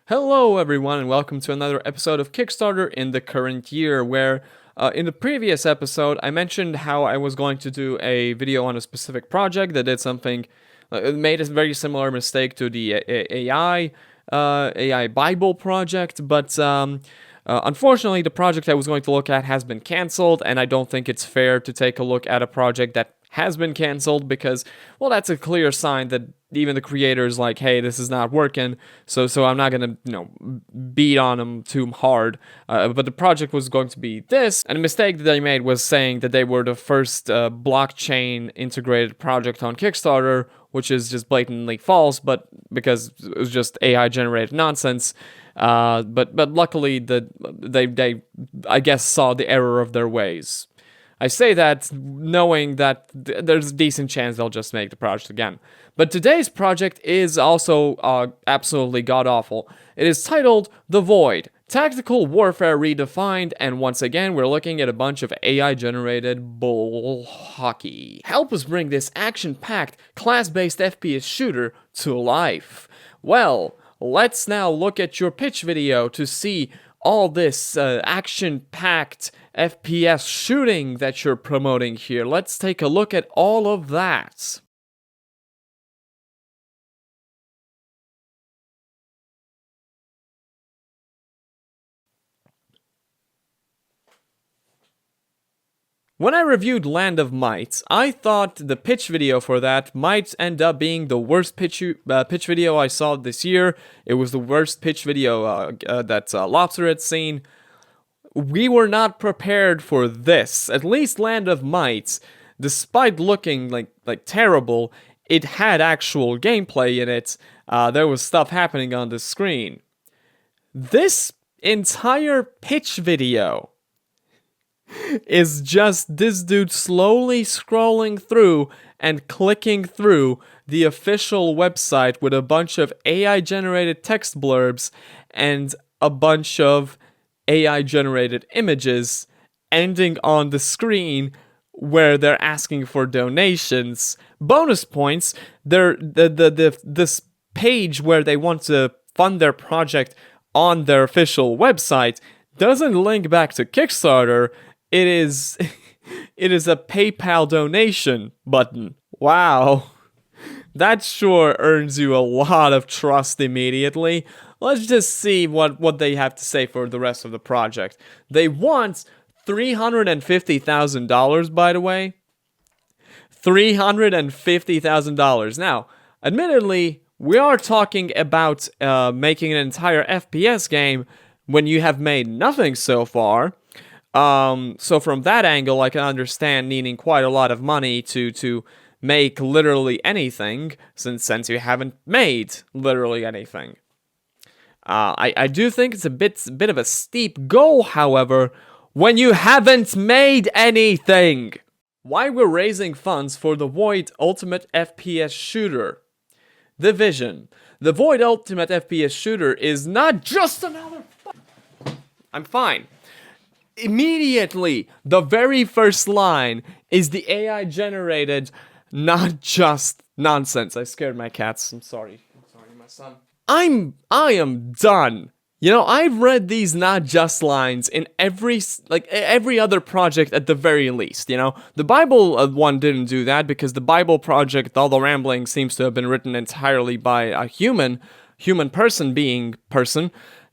Hello everyone and welcome to another episode of Kickstarter in the current year, where in the previous episode I mentioned how I was going to do a video on a specific project that did something, made a very similar mistake to the AI Bible project, but unfortunately the project I was going to look at has been cancelled, and I don't think it's fair to take a look at a project that has been cancelled because, well, that's a clear sign that even the creator's like, hey, this is not working, so I'm not gonna, beat on them too hard. But the project was going to be this, and a mistake that they made was saying that they were the first blockchain integrated project on Kickstarter, which is just blatantly false, but because it was just AI generated nonsense. But luckily they I guess saw the error of their ways. I say that knowing that there's a decent chance they'll just make the project again. But today's project is also absolutely god-awful. It is titled The Void, Tactical Warfare Redefined, and once again, we're looking at a bunch of AI-generated bull hockey. Help us bring this action-packed, class-based FPS shooter to life. Well, let's now look at your pitch video to see all this action-packed FPS shooting that you're promoting here. Let's take a look at all of that. When I reviewed Land of Might, I thought the pitch video for that might end up being the worst pitch video I saw this year. It was the worst pitch video that Lobster had seen. We were not prepared for this. At least Land of Might, despite looking like terrible, it had actual gameplay in it. There was stuff happening on the screen. This entire pitch video is just this dude slowly scrolling through and clicking through the official website with a bunch of AI-generated text blurbs and a bunch of AI-generated images ending on the screen where they're asking for donations. Bonus points, this page where they want to fund their project on their official website doesn't link back to Kickstarter. It is a PayPal donation button. Wow. That sure earns you a lot of trust immediately. Let's just see what they have to say for the rest of the project. They want $350,000, by the way. $350,000. Now, admittedly, we are talking about making an entire FPS game when you have made nothing so far. So from that angle, I can understand needing quite a lot of money to make literally anything, since you haven't made literally anything. I do think it's a bit of a steep goal, however, when you haven't made anything. Why we're raising funds for the Void Ultimate FPS Shooter. The vision. The Void Ultimate FPS Shooter is not just another... I'm fine. Immediately, the very first line is the AI-generated, not just nonsense. I scared my cats. I'm sorry. My son. I am done. I've read these not just lines in every other project at the very least, The Bible one didn't do that because the Bible project, all the rambling seems to have been written entirely by a human person.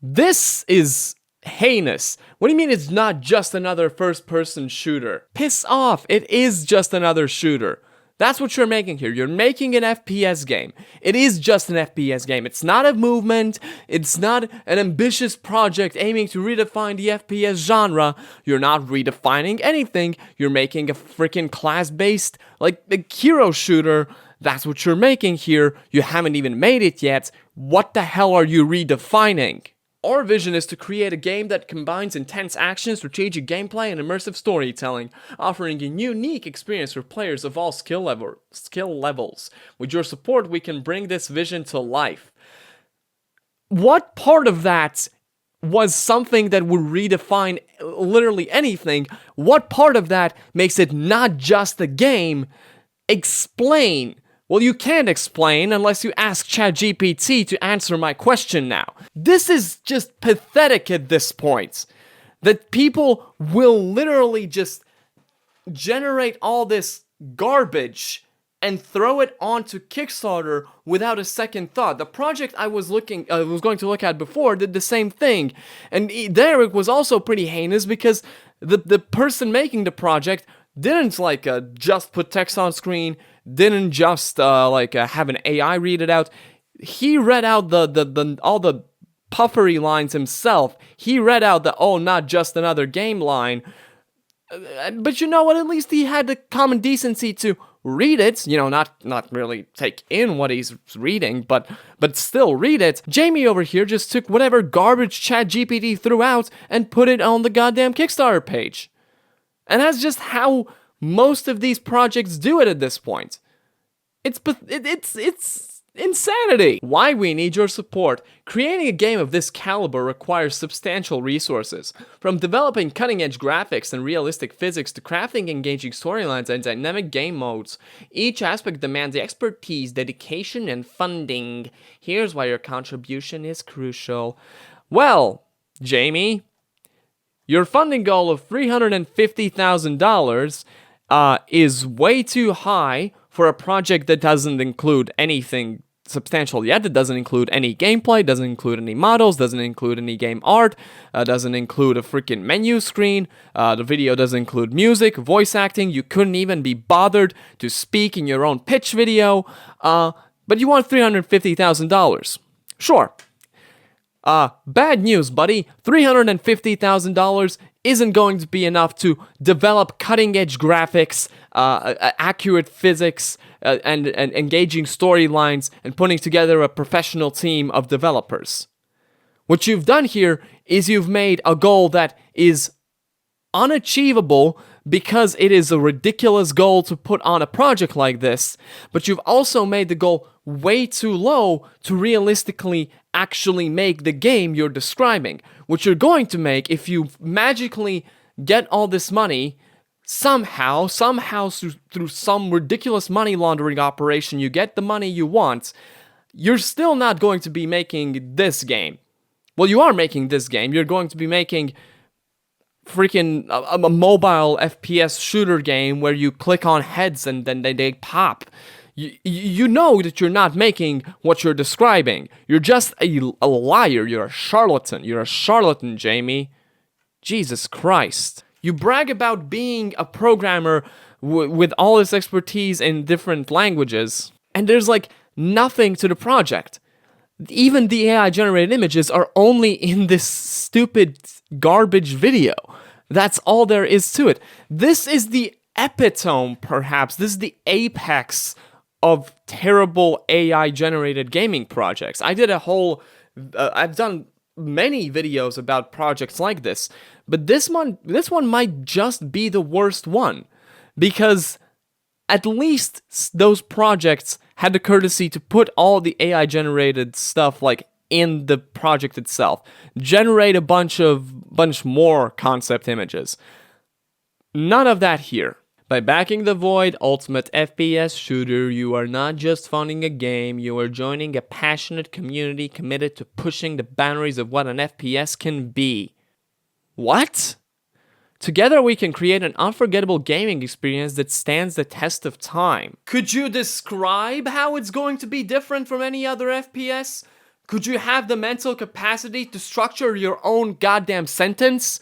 This is heinous. What do you mean it's not just another first-person shooter? Piss off. It is just another shooter. That's what you're making here. You're making an FPS game. It is just an FPS game. It's not a movement. It's not an ambitious project aiming to redefine the FPS genre. You're not redefining anything. You're making a freaking class-based, a hero shooter. That's what you're making here. You haven't even made it yet. What the hell are you redefining? Our vision is to create a game that combines intense action, strategic gameplay, and immersive storytelling, offering a unique experience for players of all skill levels. With your support, we can bring this vision to life. What part of that was something that would redefine literally anything? What part of that makes it not just a game? Explain. Well, you can't explain unless you ask ChatGPT to answer my question now. This is just pathetic at this point. That people will literally just generate all this garbage and throw it onto Kickstarter without a second thought. The project I was going to look at before did the same thing, and there it was also pretty heinous because the person making the project didn't just put text on screen, didn't just have an AI read it out. He read out all the puffery lines himself. He read out the not just another game line. But you know what? At least he had the common decency to read it. Not really take in what he's reading, but still read it. Jamie over here just took whatever garbage ChatGPT threw out and put it on the goddamn Kickstarter page. And that's just how most of these projects do it at this point. It's insanity. Why we need your support. Creating a game of this caliber requires substantial resources. From developing cutting-edge graphics and realistic physics to crafting engaging storylines and dynamic game modes, each aspect demands expertise, dedication, and funding. Here's why your contribution is crucial. Well, Jamie, your funding goal of $350,000 is way too high for a project that doesn't include anything substantial yet. It doesn't include any gameplay, doesn't include any models, doesn't include any game art, doesn't include a freaking menu screen, the video doesn't include music, voice acting, you couldn't even be bothered to speak in your own pitch video, but you want $350,000. Sure. Bad news, buddy. $350,000 isn't going to be enough to develop cutting-edge graphics, accurate physics, and engaging storylines, and putting together a professional team of developers. What you've done here is you've made a goal that is unachievable because it is a ridiculous goal to put on a project like this, but you've also made the goal way too low to realistically actually make the game you're describing. What you're going to make if you magically get all this money, somehow through some ridiculous money laundering operation, you get the money you want, you're still not going to be making this game. Well, you are making this game. You're going to be making freaking a mobile FPS shooter game where you click on heads and then they pop. You know that you're not making what you're describing. You're just a liar. You're a charlatan. You're a charlatan, Jamie. Jesus Christ. You brag about being a programmer with all this expertise in different languages, and there's nothing to the project. Even the AI-generated images are only in this stupid garbage video. That's all there is to it. This is the epitome, perhaps. This is the apex of terrible AI-generated gaming projects. I've done many videos about projects like this, but this one might just be the worst one, because at least those projects had the courtesy to put all the AI-generated stuff in the project itself. Generate a bunch more concept images. None of that here. By backing the Void Ultimate FPS Shooter, you are not just funding a game, you are joining a passionate community committed to pushing the boundaries of what an FPS can be. What? Together we can create an unforgettable gaming experience that stands the test of time. Could you describe how it's going to be different from any other FPS? Could you have the mental capacity to structure your own goddamn sentence?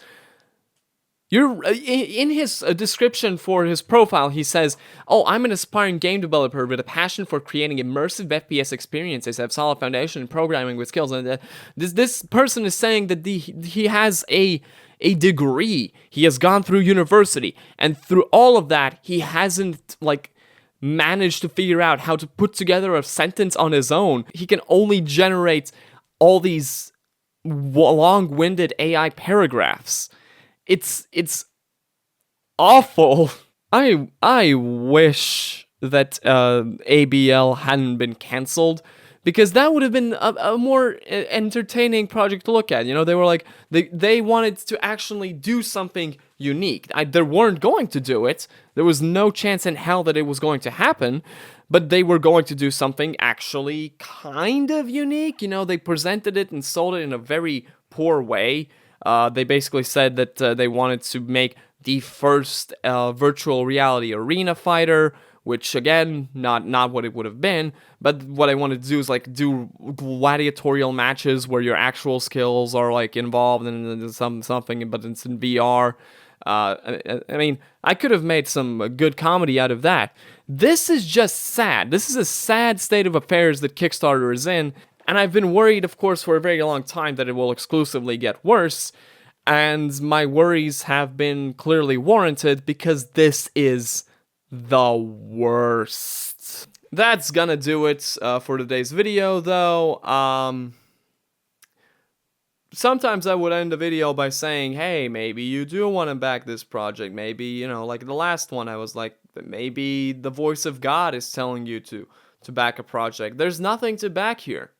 In his description for his profile, he says, I'm an aspiring game developer with a passion for creating immersive FPS experiences. I have solid foundation in programming with skills. And this person is saying that he has a degree. He has gone through university. And through all of that, he hasn't, managed to figure out how to put together a sentence on his own. He can only generate all these long-winded AI paragraphs. It's awful. I wish that ABL hadn't been cancelled, because that would have been a more entertaining project to look at. They were they wanted to actually do something unique. They weren't going to do it. There was no chance in hell that it was going to happen, but they were going to do something actually kind of unique. You know, they presented it and sold it in a very poor way. They basically said that they wanted to make the first virtual reality arena fighter, which again, not what it would have been, but what I wanted to do is like do gladiatorial matches where your actual skills are like involved in something, but it's in VR. I mean, I could have made some good comedy out of that. This is just sad. This is a sad state of affairs that Kickstarter is in, and I've been worried, of course, for a very long time that it will exclusively get worse, and my worries have been clearly warranted because this is the worst. That's gonna do it for today's video, though. Sometimes I would end the video by saying, hey, maybe you do want to back this project. Maybe, you know, like the last one, I was like, maybe the voice of God is telling you to back a project. There's nothing to back here.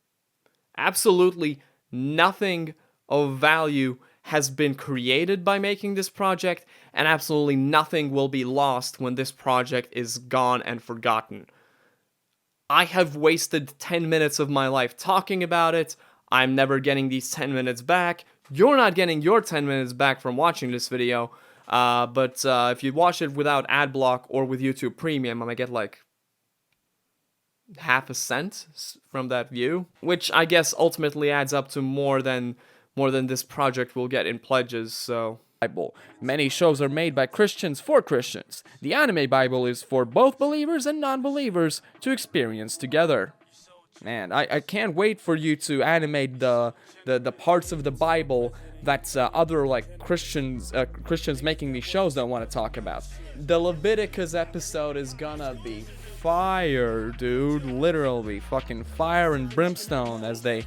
Absolutely nothing of value has been created by making this project, and absolutely nothing will be lost when this project is gone and forgotten. I have wasted 10 minutes of my life talking about it. I'm never getting these 10 minutes back. You're not getting your 10 minutes back from watching this video, but if you watch it without ad block or with YouTube Premium, I might get like half a cent from that view, which I guess ultimately adds up to more than this project will get in pledges, so. Bible. Many shows are made by Christians for Christians. The Anime Bible is for both believers and non-believers to experience together. Man, I can't wait for you to animate the parts of the Bible that other like Christians making these shows don't want to talk about. The Leviticus episode is gonna be fire, dude. Literally fucking fire and brimstone as they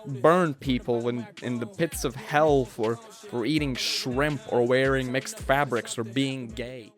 burn people in the pits of hell for eating shrimp or wearing mixed fabrics or being gay.